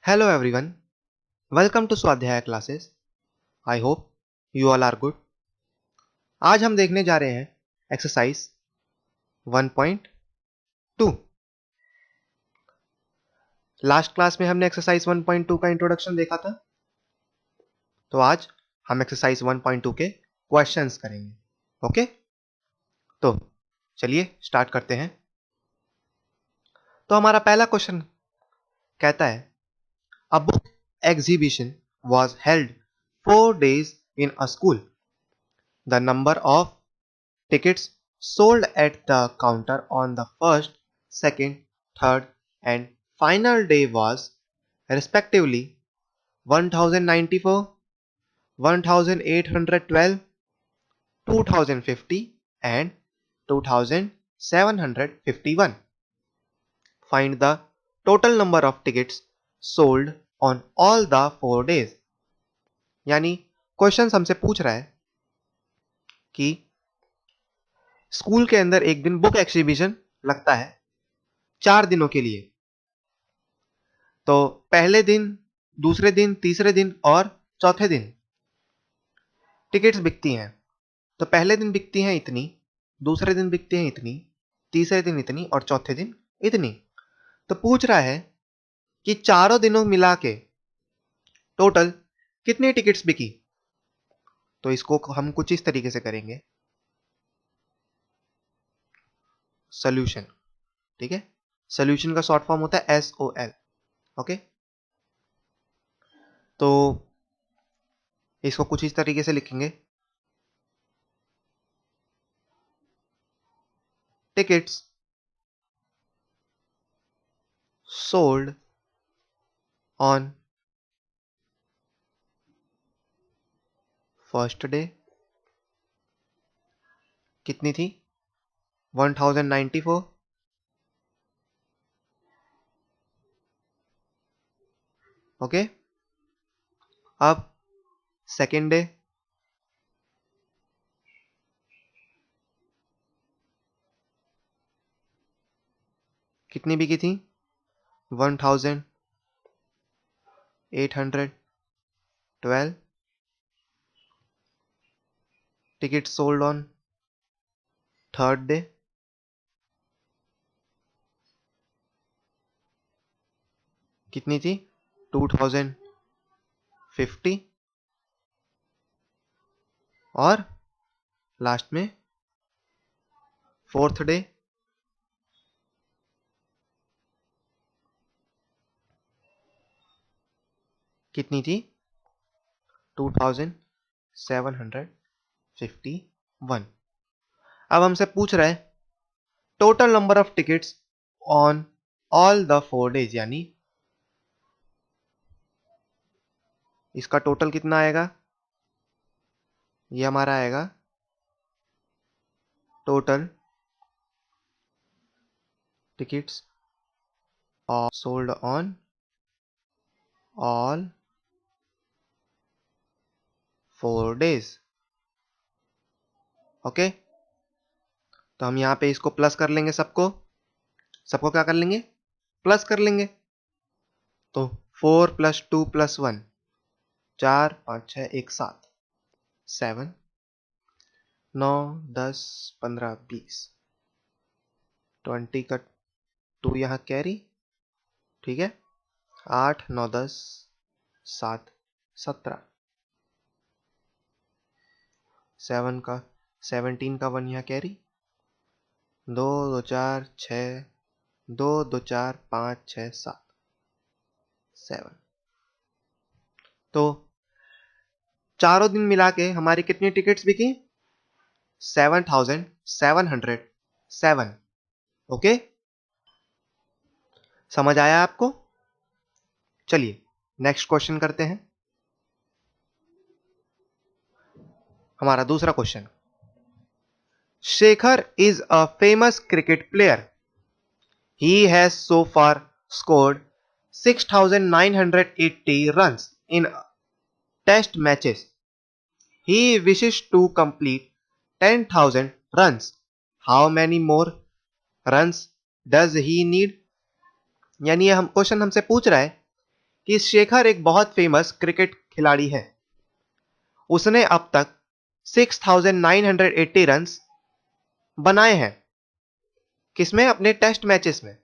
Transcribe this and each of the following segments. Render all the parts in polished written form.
Hello everyone, welcome to Swadhyay classes. I hope you all are good. आज हम देखने जा रहे हैं एक्सरसाइज 1.2। लास्ट क्लास में हमने एक्सरसाइज 1.2 का इंट्रोडक्शन देखा था, तो आज हम एक्सरसाइज 1.2 के क्वेश्चंस करेंगे। ओके, तो चलिए स्टार्ट करते हैं। तो हमारा पहला क्वेश्चन कहता है, a book exhibition was held 4 days in a school. The number of tickets sold at the counter on the first, second, third and final day was respectively 1094, 1812, 2050 and 2751. Find the total number of tickets sold on all the 4 days. यानी question हमसे पूछ रहा है कि school के अंदर एक दिन बुक एग्जीबिशन लगता है 4 दिनों के लिए। तो पहले दिन, दूसरे दिन, तीसरे दिन और चौथे दिन टिकट्स बिकती हैं। तो पहले दिन बिकती हैं इतनी, दूसरे दिन बिकती हैं इतनी, तीसरे दिन इतनी और चौथे दिन इतनी। तो पूछ रहा है कि चारों दिनों मिला के टोटल कितनी टिकट्स बिकी। तो इसको हम कुछ इस तरीके से करेंगे, सॉल्यूशन। ठीक है, सॉल्यूशन का शॉर्ट फॉर्म होता है SOL। ओके, तो इसको कुछ इस तरीके से लिखेंगे, tickets sold on first day कितनी थी, 1094। ओके, अब सेकेंड डे कितनी बिकी थी, 1812 ticket sold on third day कितनी थी, 2050 और लास्ट में फोर्थ डे कितनी थी, 2751। अब हमसे पूछ रहा है total number of tickets on all the 4 days, यानी इसका टोटल कितना आएगा, ये हमारा आएगा total tickets sold on all 4 days. Okay, तो हम यहां पे इसको प्लस कर लेंगे, सबको क्या कर लेंगे, प्लस कर लेंगे। तो 4 + 2 + 1 4 5 6 1 7 7 9 10 15 20 20 का 2 यहाँ कैरी। ठीक है, 8 9 10 7 17 7 का 17 का 1 यहाँ कैरी, 2 2 4 6 2 2 4 5 6 7 7। तो चारों दिन मिला के हमारी कितनी टिकट्स बिकी, 7707। ओके, समझ आया आपको। चलिए नेक्स्ट क्वेश्चन करते हैं। हमारा दूसरा question, Shekhar is a famous cricket player. He has so far scored 6980 runs in test matches. He wishes to complete 10,000 runs. How many more runs does he need? यानी ये हम क्वेश्चन हमसे पूछ रहा है कि शेखर एक बहुत फेमस क्रिकेट खिलाड़ी है। उसने अब तक 6,980 रन्स बनाए हैं। किसमें? अपने टेस्ट मैचेस में।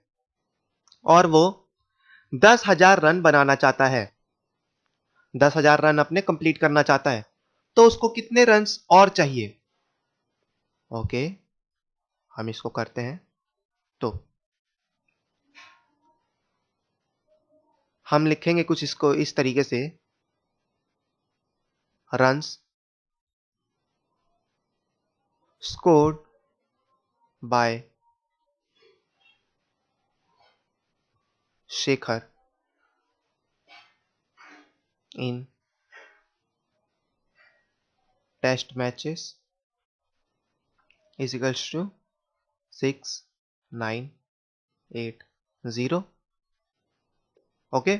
और वो 10,000 रन बनाना चाहता है। 10,000 रन अपने कंप्लीट करना चाहता है। तो उसको कितने रन्स और चाहिए? ओके, हम इसको करते हैं। तो हम लिखेंगे कुछ इसको इस तरीके से, runs scored by Shekhar in test matches is equals to 6,980। Okay,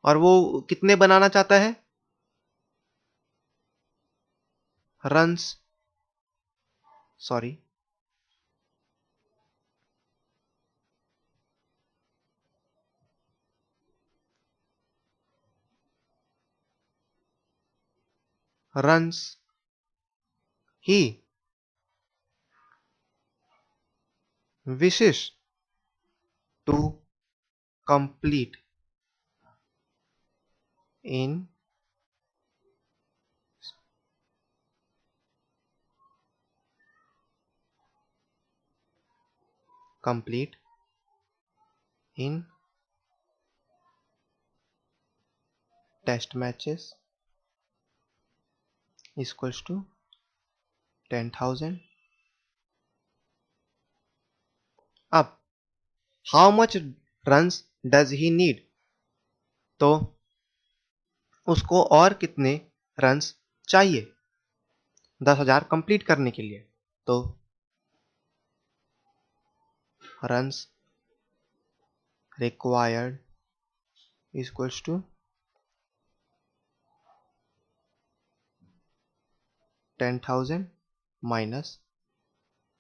और वो कितने बनाना चाहता है? Runs, sorry, runs he wishes to complete in complete in test matches equals to 10,000। अब how much runs does he need? तो उसको और कितने रन्स चाहिए 10,000 कंप्लीट करने के लिए? तो runs required equals to 10,000 minus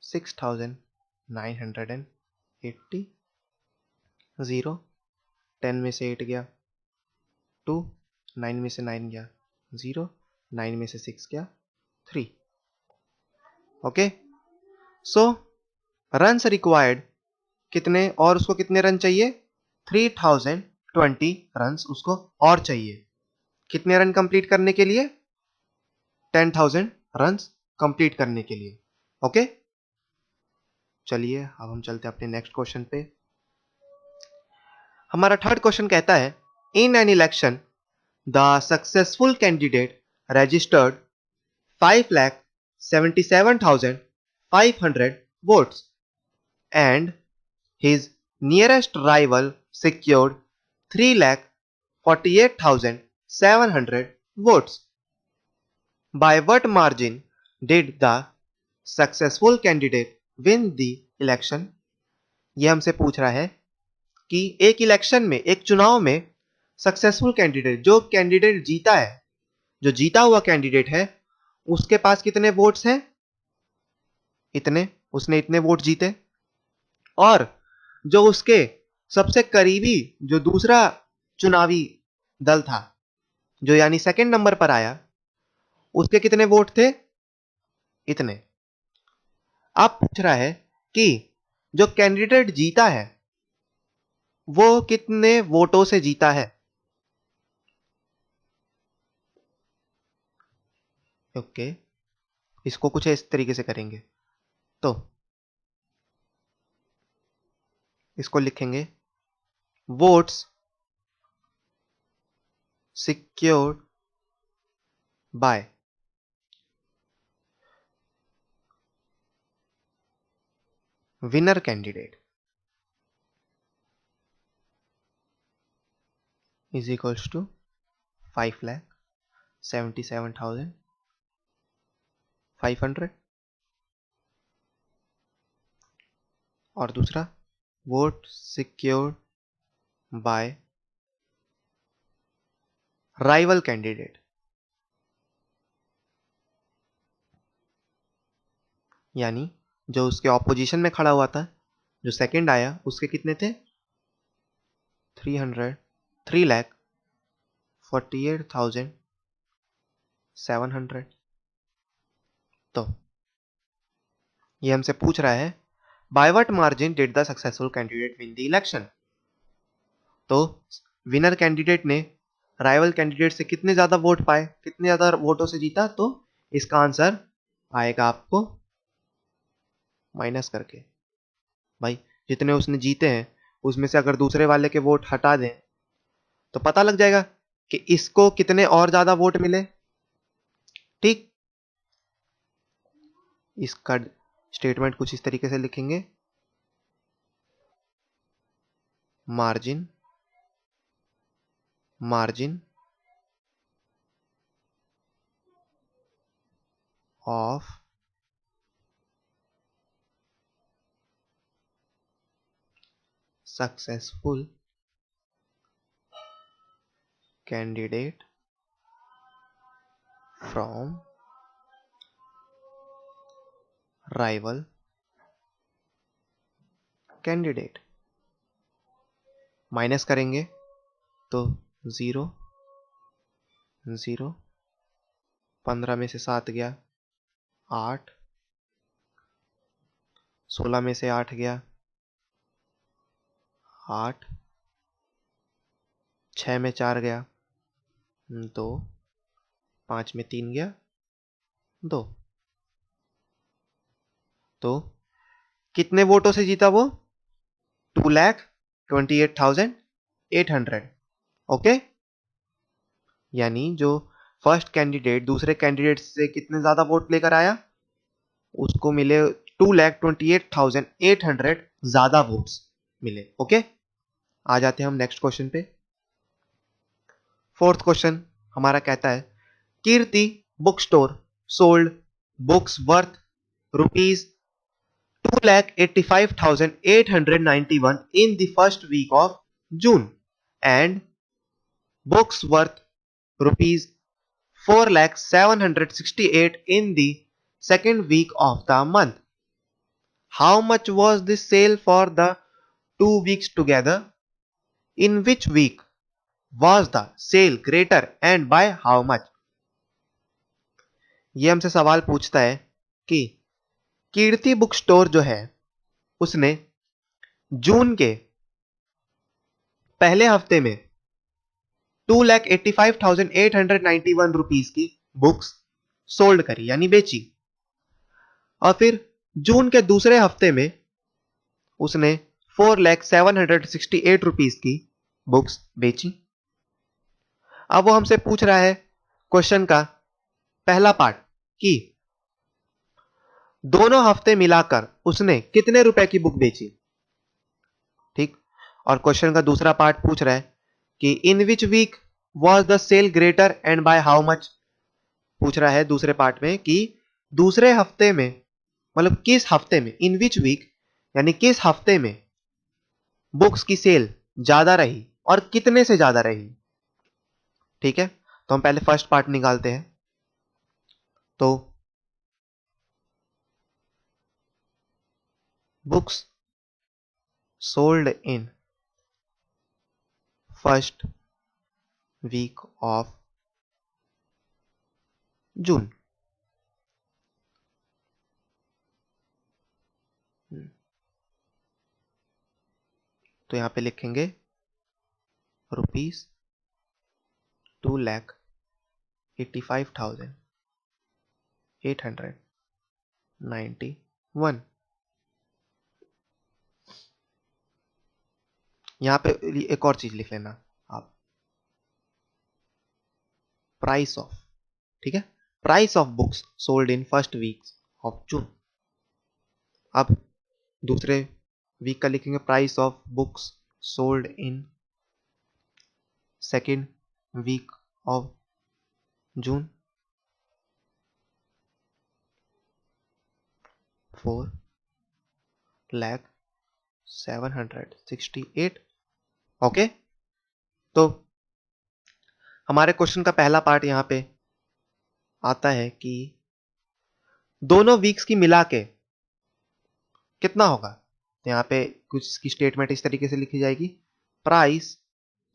6,980। 0, 10 में से 8 गया 2, 9 में से 9 गया 0, 9 में से 6 गया 3। ओके, सो रन्स रिक्वायर्ड कितने, और उसको कितने रन चाहिए? 3,020 रन्स उसको और चाहिए। कितने रन कंप्लीट करने के लिए? 10,000 रन्स कंप्लीट करने के लिए। ओके, चलिए अब हम चलते हैं अपने नेक्स्ट क्वेश्चन पे। हमारा थर्ड क्वेश्चन कहता है, in an election the successful candidate registered 5,77,500 votes and his nearest rival secured 3,48,700 votes. By what margin did the successful candidate win the election? यह हमसे पूछ रहा है कि एक इलेक्शन में, एक चुनाव में सक्सेसफुल कैंडिडेट, जो कैंडिडेट जीता है, जो जीता हुआ कैंडिडेट है, उसके पास कितने वोट्स हैं? इतने, उसने इतने वोट जीते। और जो उसके सबसे करीबी, जो दूसरा चुनावी दल था, जो यानी सेकंड नंबर पर आया, उसके कितने वोट थे? इतने। अब पूछ रहा है कि जो कैंडिडेट जीता है वो कितने वोटों से जीता है। ओके, इसको कुछ इस तरीके से करेंगे। तो इसको लिखेंगे, votes secured by winner candidate is equals to 5,77,500। और दूसरा, vote secured by rival candidate, यानी जो उसके ऑपोजिशन में खड़ा हुआ था, जो सेकंड आया, उसके कितने थे? 3,48,700। तो ये हमसे पूछ रहा है by what margin did the successful candidate win the election. तो विनर कैंडिडेट ने राइवल कैंडिडेट से कितने ज्यादा वोट पाए, कितने ज्यादा वोटों से जीता, तो इसका आंसर आएगा आपको माइनस करके। भाई जितने उसने जीते हैं उसमें से अगर दूसरे वाले के वोट हटा दें तो पता लग जाएगा कि इसको कितने और ज्यादा वोट मिले। ठीक, इसका स्टेटमेंट कुछ इस तरीके से लिखेंगे, margin of successful candidate from rival candidate. Minus करेंगे तो 0 0, 15 में से 7 गया 8, 16 में से 8 गया 8, 6 में 4 गया 2, 5 में 3 गया 2। तो कितने वोटों से जीता वो? 2,28,800। ओके, यानी जो फर्स्ट कैंडिडेट दूसरे कैंडिडेट से कितने ज्यादा वोट लेकर आया उसको मिले 2,28,800 ज्यादा वोट्स मिले। ओके, आ जाते हैं हम नेक्स्ट क्वेश्चन पे। फोर्थ क्वेश्चन हमारा कहता है Kirti book store sold books worth ₹2,85,891 in the first week of June and books worth ₹4,768 in the second week of the month. How much was the sale for the 2 weeks together? In which week was the sale greater and by how much? ये हमसे सवाल पूछता है कि कीर्ति book store जो है उसने जून के पहले हफ्ते में 2,85,891 रुपीस की बुक्स सोल्ड करी यानी बेची, और फिर जून के दूसरे हफ्ते में उसने 4,768 रुपीस की बुक्स बेची। अब वो हमसे पूछ रहा है क्वेश्चन का पहला पार्ट कि दोनों हफ्ते मिलाकर उसने कितने रुपए की बुक बेची। ठीक, और क्वेश्चन का दूसरा पार्ट पूछ रहा है कि in which week was the sale greater and by how much. पूछ रहा है दूसरे पार्ट में कि दूसरे हफ्ते में मतलब किस हफ्ते में, इन विच वीक यानी किस हफ्ते में बुक्स की सेल ज्यादा रही और कितने से ज्यादा रही। ठीक है, तो हम पहले फर्स्ट पार्ट निकालते हैं। तो books sold in first week of June. तो यहां पे लिखेंगे ₹2,85,891। यहां पे एक और चीज लिख लेना आप, प्राइस ऑफ। ठीक है, price of books sold in first week of June. अब दूसरे वीक का लिखेंगे price of books sold in second week of June 4,768। Okay, तो हमारे क्वेश्चन का पहला पार्ट यहां पे आता है कि दोनों वीक्स की मिला के कितना होगा। यहां पे कुछ की स्टेटमेंट इस तरीके से लिखी जाएगी, price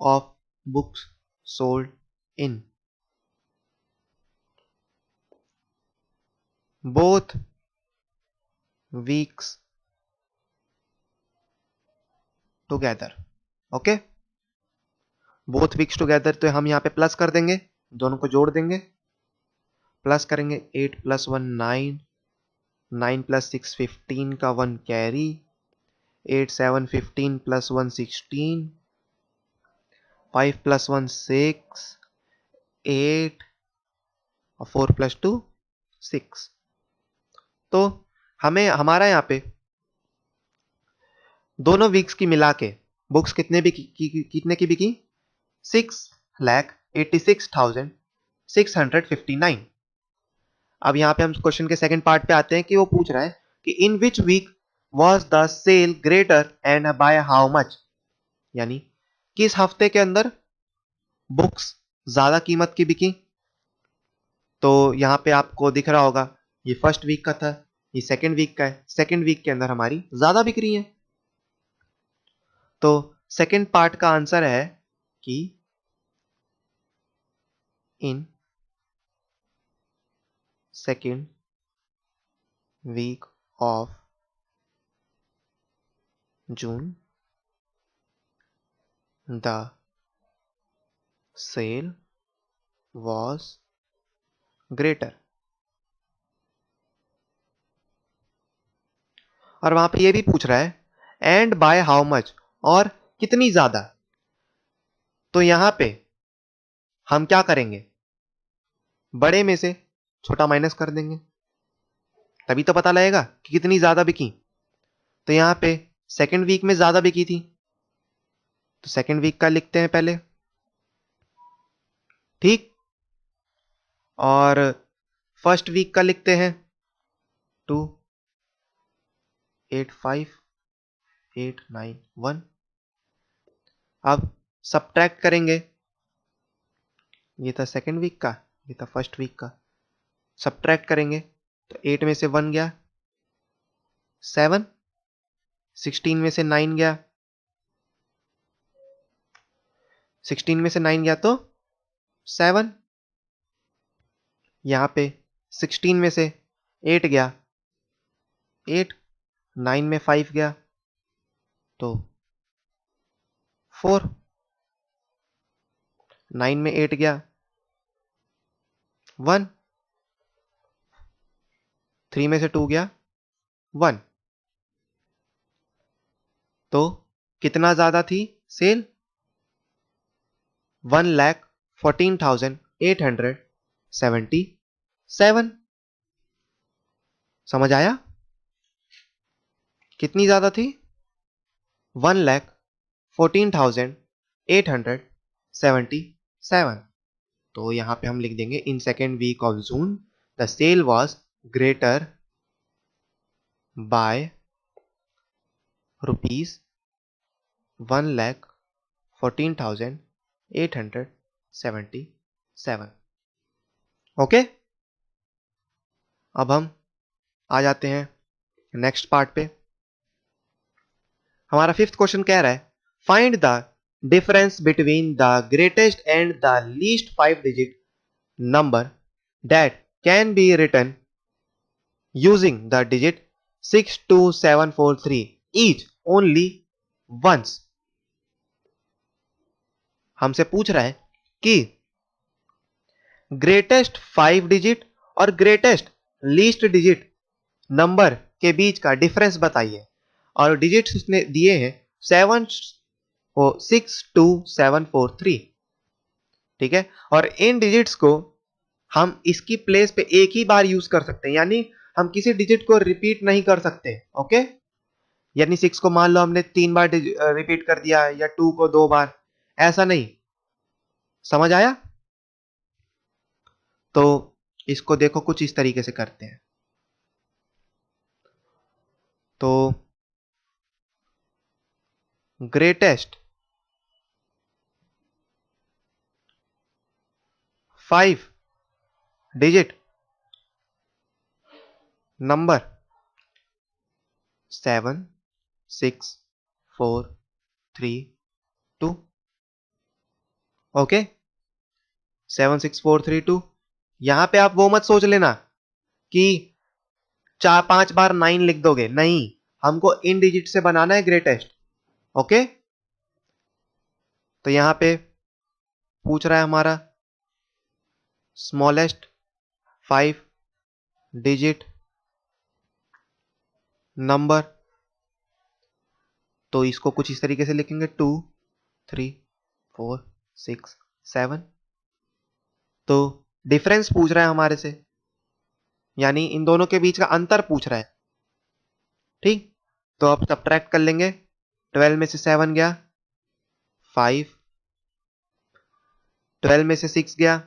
of books sold in both weeks together. Okay, both weeks together तो हम यहाँ पे प्लस कर देंगे, दोनों को जोड़ देंगे, प्लस करेंगे 8 + 1 9, 9 + 6 15 का 1 कैरी, 8 7 15 + 1 16, 5 + 1 6, 8 और 4 + 2 6. तो हमें हमारा यहाँ पे दोनों वीक्स की मिला के बुक्स कितने की बिकी 6,86,659. अब यहां पे हम क्वेश्चन के सेकंड पार्ट पे आते हैं कि वो पूछ रहा है कि in which week was the sale greater and by how much, यानी किस हफ्ते के अंदर बुक्स ज्यादा कीमत की बिकी. तो यहां पे आपको दिख रहा होगा ये फर्स्ट वीक का था, ये सेकंड वीक का है, सेकंड वीक के अंदर हमारी ज्यादा बिक रही है. तो सेकंड पार्ट का आंसर है कि in second week of June the sale was greater. और वहां पे ये भी पूछ रहा है एंड बाय हाउ मच, और कितनी ज्यादा. तो यहां पे हम क्या करेंगे, बड़े में से छोटा माइनस कर देंगे, तभी तो पता लगेगा कि कितनी ज्यादा बिकी. तो यहां पे सेकंड वीक में ज्यादा बिकी थी, तो सेकंड वीक का लिखते हैं पहले, ठीक. और फर्स्ट वीक का लिखते हैं 2 8 5 8 9 1. अब सब्ट्रैक्ट करेंगे, ये था सेकंड वीक का, ये था फर्स्ट वीक का, सब्ट्रैक्ट करेंगे तो 8 में से 1 गया 7, 16 में से 9 गया, 16 में से 9 गया तो 7. यहां पे 16 में से 8 गया 8, 9 में 5 गया तो 4, 9 में 8 गया 1, 3 में से 2 गया 1. तो कितना ज्यादा थी सेल, 1,14,877. समझ आया, कितनी ज्यादा थी 1,14,877. तो यहां पे हम लिख देंगे in second week of June the sale was greater by ₹1,14,877. Okay, अब हम आ जाते हैं नेक्स्ट पार्ट पे. हमारा फिफ्थ क्वेश्चन कह रहा है find the difference between the greatest and the least 5 digit number that can be written using the digit 62743 each only once. हमसे पूछ रहा है कि ग्रेटेस्ट 5 डिजिट और ग्रेटेस्ट लीस्ट डिजिट नंबर के बीच का डिफरेंस बताइए, और डिजिट्स उसने दिए हैं 62743. ठीक है, और इन डिजिट्स को हम इसकी प्लेस पे एक ही बार यूज कर सकते हैं, यानी हम किसी डिजिट को रिपीट नहीं कर सकते. ओके, यानी 6 को मान लो हमने 3 बार रिपीट कर दिया या 2 को 2 बार, ऐसा नहीं. समझ आया. तो इसको देखो कुछ इस तरीके से करते हैं. तो ग्रेटेस्ट 5 डिजिट नंबर 7 6 4 3 2. ओके, 76432। यहां पे आप वो मत सोच लेना कि 4-5 बार 9 लिख दोगे, नहीं, हमको इन डिजिट से बनाना है ग्रेटेस्ट। ओके, तो यहां पे पूछ रहा है हमारा स्मॉलेस्ट 5 डिजिट नंबर, तो इसको कुछ इस तरीके से लिखेंगे 2 3 4 6 7। तो डिफरेंस पूछ रहा है हमारे से, यानी इन दोनों के बीच का अंतर पूछ रहा है। ठीक, तो अब सब्ट्रैक्ट कर लेंगे। 12 में से 7 गया 5, 12 में से 6 गया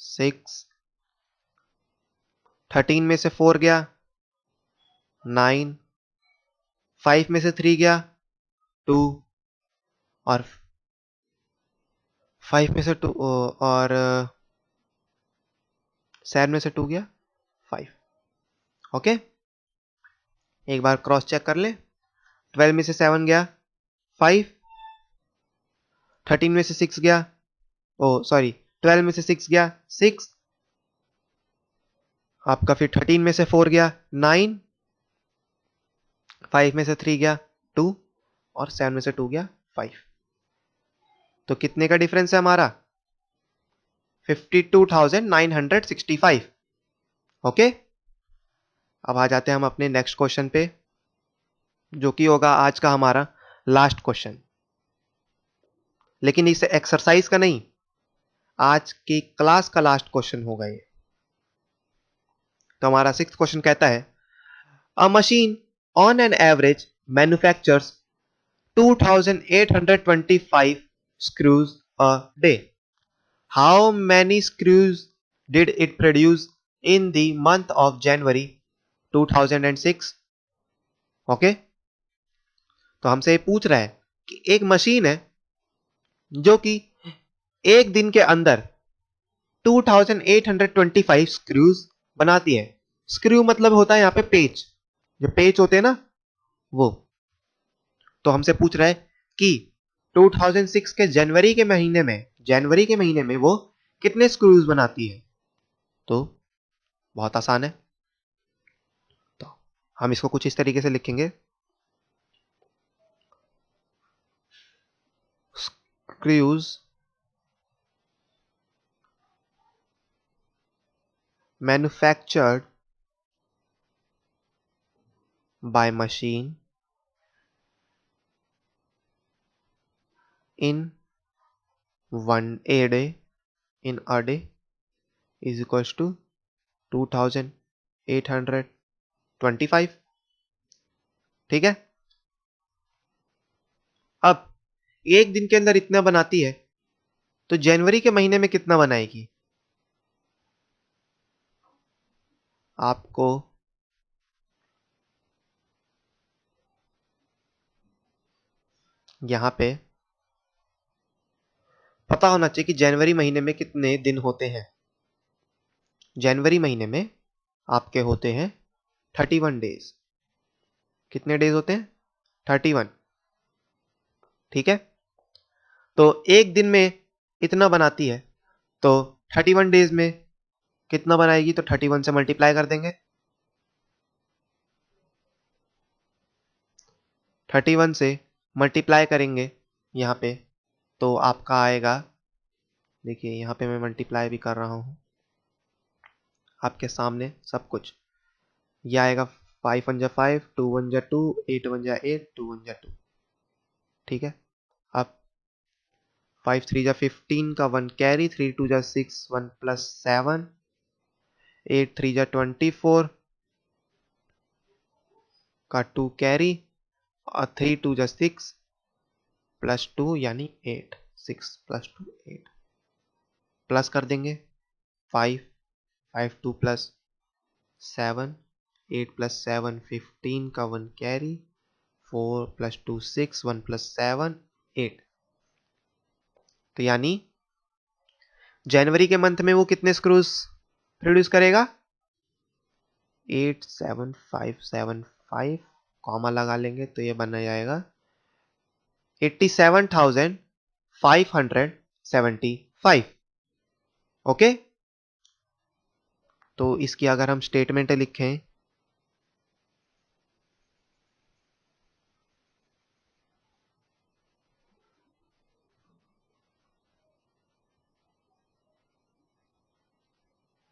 6, 13 में से 4 गया 9, 5 में से 3 गया 2, और 5 में से 2 और 7 में से 2 गया 5। ओके, एक बार क्रॉस चेक कर ले। 12 में से 7 गया 5, 13 में से 6 गया, ओ सॉरी, 12 में से 6 गया 6, आपका फिर 13 में से 4 गया 9, 5 में से 3 गया 2, और 7 में से 2 गया 5। तो कितने का डिफरेंस है हमारा? 52,965। ओके, अब आ जाते हैं हम अपने नेक्स्ट क्वेश्चन पे, जो कि होगा आज का हमारा लास्ट क्वेश्चन। लेकिन इस एक्सरसाइज का नहीं, आज की क्लास का लास्ट क्वेश्चन होगा ये। तो हमारा 6th क्वेश्चन कहता है, a machine on an average manufactures 2825 screws a day. How many screws did it produce in the month of January 2006? Okay, तो हमसे ये पूछ रहा है कि एक मशीन है जो कि एक दिन के अंदर 2825 स्क्रूज बनाती है। स्क्रू मतलब होता है यहां पे पेच, जो पेच होते हैं ना वो। तो हमसे पूछ रहा है कि 2006 के जनवरी के महीने में वो कितने स्क्रूज बनाती है। तो बहुत आसान है, तो हम इसको कुछ इस तरीके से लिखेंगे, screws manufactured by machine in in a day is equals to 2825। ठीक है, अब एक दिन के अंदर इतना बनाती है, तो जनवरी के महीने में कितना बनाएगी? आपको यहां पे पता होना चाहिए कि जनवरी महीने में कितने दिन होते हैं। जनवरी महीने में आपके होते हैं 31 डेज। कितने डेज होते हैं? 31। ठीक है, तो एक दिन में इतना बनाती है, तो 31 डेज में कितना बनाएगी? तो 31 से मल्टीप्लाई कर देंगे। 31 से मल्टीप्लाई करेंगे यहां पे, तो आपका आएगा, देखिए यहां पे मैं मल्टीप्लाई भी कर रहा हूं आपके सामने सब कुछ। यह आएगा 5 1 5, 2 1 2, 8 1 8, 2 1 2। ठीक है, अब 5 3 15 का 1 कैरी, 3 2 6, 1 प्लस 7, 8 3 24 का 2 कैरी, और 3 2 6 प्लस 2 यानी 8, 6 प्लस 2 8, प्लस कर देंगे 5 5 2 प्लस 7, 8 प्लस 7 15 का 1 कैरी, 4 प्लस 2 6, 1 प्लस 7 8। तो यानी जनवरी के मंथ में वो कितने स्क्रूज प्रोड्यूस करेगा? 87575, कॉमा लगा लेंगे तो ये बन जाएगा 87,500 575। ओके, तो इसकी अगर हम स्टेटमेंट लिखें,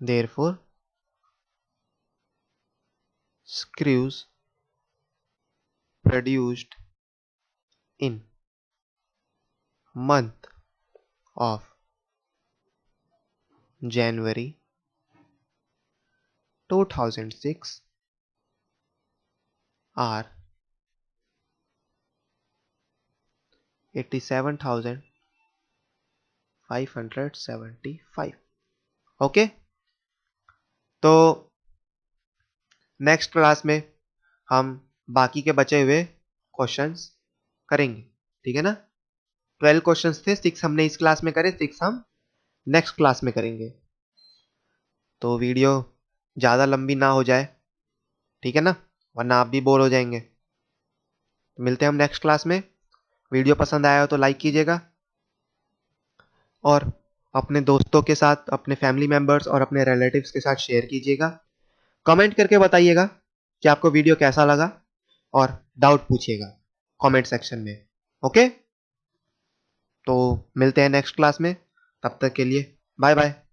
therefore screws produced in month of January 2006 are 87,575। Okay, तो नेक्स्ट क्लास में हम बाकी के बचे हुए क्वेश्चंस करेंगे, ठीक है ना। 12 क्वेश्चंस थे, 6 हमने इस क्लास में करे, 6 हम नेक्स्ट क्लास में करेंगे। तो वीडियो ज़्यादा लंबी ना हो जाए, ठीक है ना, वरना आप भी बोर हो जाएंगे। मिलते हैं हम नेक्स्ट क्लास में। वीडियो पसंद आया हो तो लाइक कीजिएगा, और अपने दोस्तों के साथ, अपने फैमिली मेंबर्स और अपने रिलेटिव्स के साथ शेयर कीजिएगा। कमेंट करके बताइएगा कि आपको वीडियो कैसा लगा, और डाउट पूछिएगा कमेंट सेक्शन में। ओके, तो मिलते हैं नेक्स्ट क्लास में, तब तक के लिए बाय बाय।